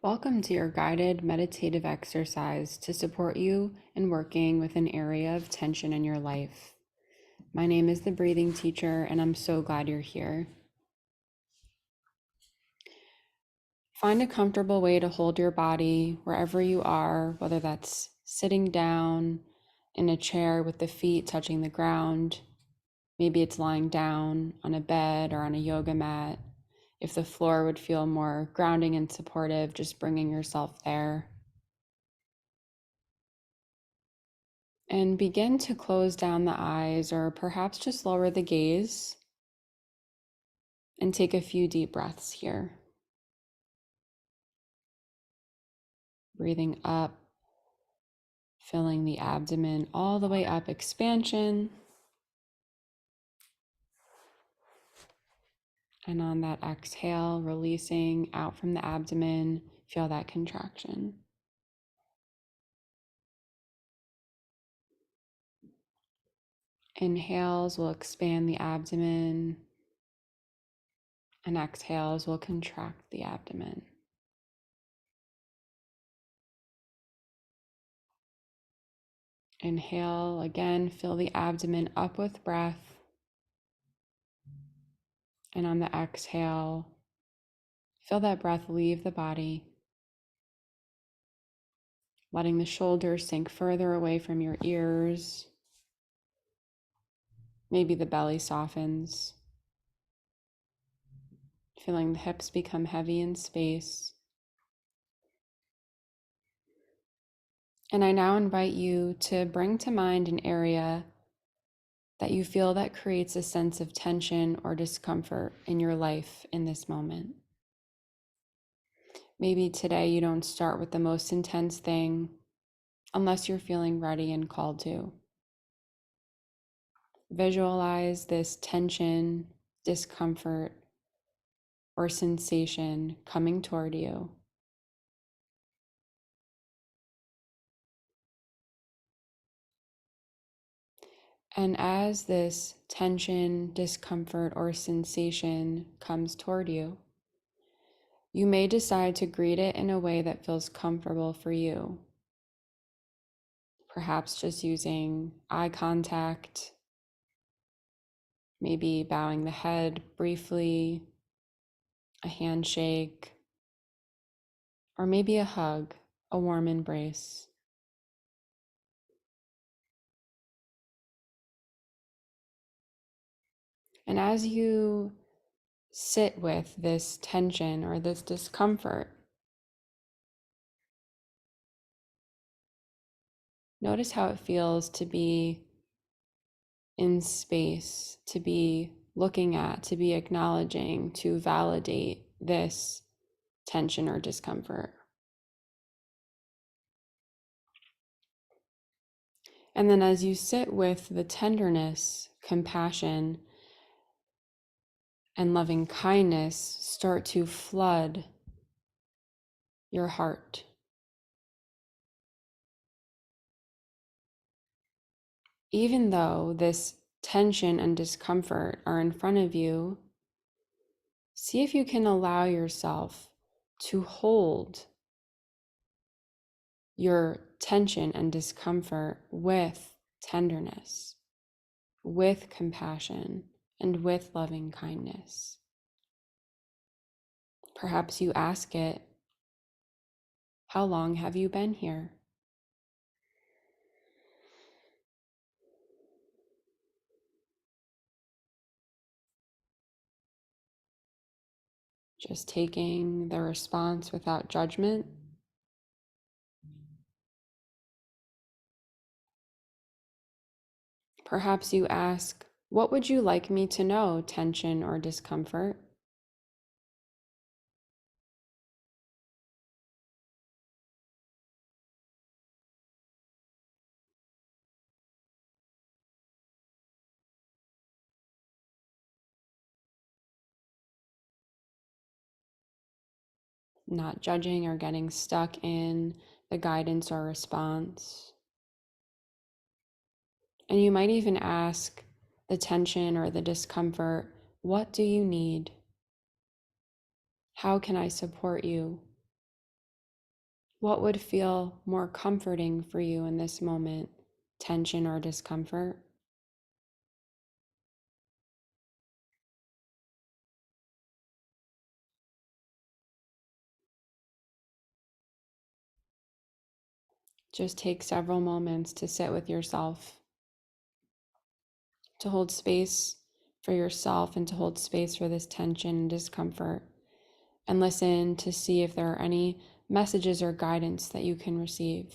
Welcome to your guided meditative exercise to support you in working with an area of tension in your life. My name is the breathing teacher, and I'm so glad you're here. Find a comfortable way to hold your body wherever you are, whether that's sitting down in a chair with the feet touching the ground. Maybe it's lying down on a bed or on a yoga mat. If the floor would feel more grounding and supportive, just bringing yourself there. And begin to close down the eyes, or perhaps just lower the gaze and take a few deep breaths here. Breathing up, filling the abdomen all the way up, expansion. And on that exhale, releasing out from the abdomen, feel that contraction. Inhales will expand the abdomen, and exhales will contract the abdomen. Inhale, again, fill the abdomen up with breath. And on the exhale, feel that breath leave the body, letting the shoulders sink further away from your ears. Maybe the belly softens, feeling the hips become heavy in space. And I now invite you to bring to mind an area that you feel that creates a sense of tension or discomfort in your life in this moment. Maybe today you don't start with the most intense thing unless you're feeling ready and called to. Visualize this tension, discomfort, or sensation coming toward you. And as this tension, discomfort, or sensation comes toward you, you may decide to greet it in a way that feels comfortable for you. Perhaps just using eye contact, maybe bowing the head briefly, a handshake, or maybe a hug, a warm embrace. And as you sit with this tension or this discomfort, notice how it feels to be in space, to be looking at, to be acknowledging, to validate this tension or discomfort. And then as you sit with the tenderness, compassion, and loving kindness start to flood your heart. Even though this tension and discomfort are in front of you, see if you can allow yourself to hold your tension and discomfort with tenderness, with compassion, and with loving kindness. Perhaps you ask it, how long have you been here? Just taking the response without judgment. Perhaps you ask, what would you like me to know, tension or discomfort? Not judging or getting stuck in the guidance or response. And you might even ask the tension or the discomfort, what do you need? How can I support you? What would feel more comforting for you in this moment, tension or discomfort? Just take several moments to sit with yourself, to hold space for yourself and to hold space for this tension and discomfort, and listen to see if there are any messages or guidance that you can receive.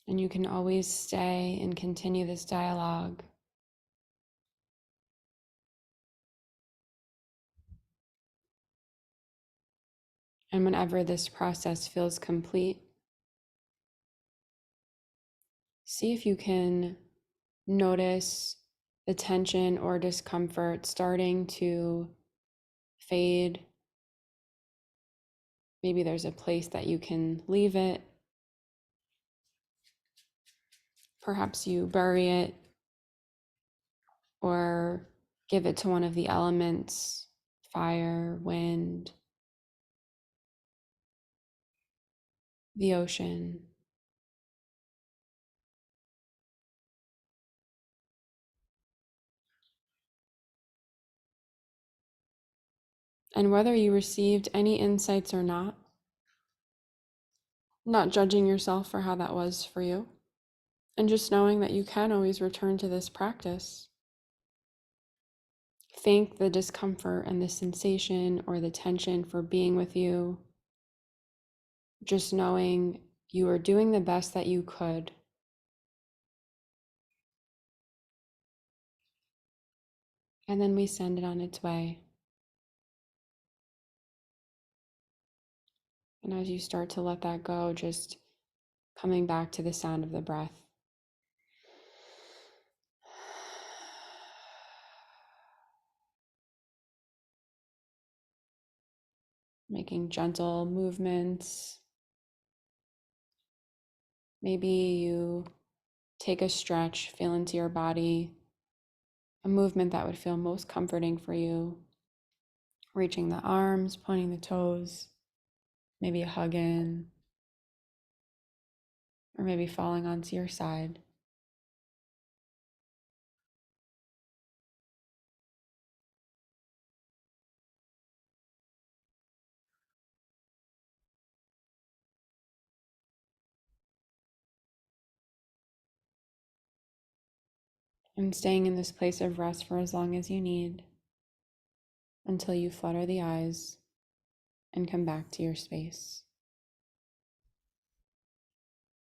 And you can always stay and continue this dialogue. And whenever this process feels complete, see if you can notice the tension or discomfort starting to fade. Maybe there's a place that you can leave it. Perhaps you bury it or give it to one of the elements, fire, wind, the ocean. And whether you received any insights or not judging yourself for how that was for you, and just knowing that you can always return to this practice. Thank the discomfort and the sensation or the tension for being with you. Just knowing you are doing the best that you could. And then we send it on its way. And as you start to let that go, just coming back to the sound of the breath. Making gentle movements. Maybe you take a stretch, feel into your body, a movement that would feel most comforting for you. Reaching the arms, pointing the toes, maybe a hug in, or maybe falling onto your side. And staying in this place of rest for as long as you need until you flutter the eyes and come back to your space.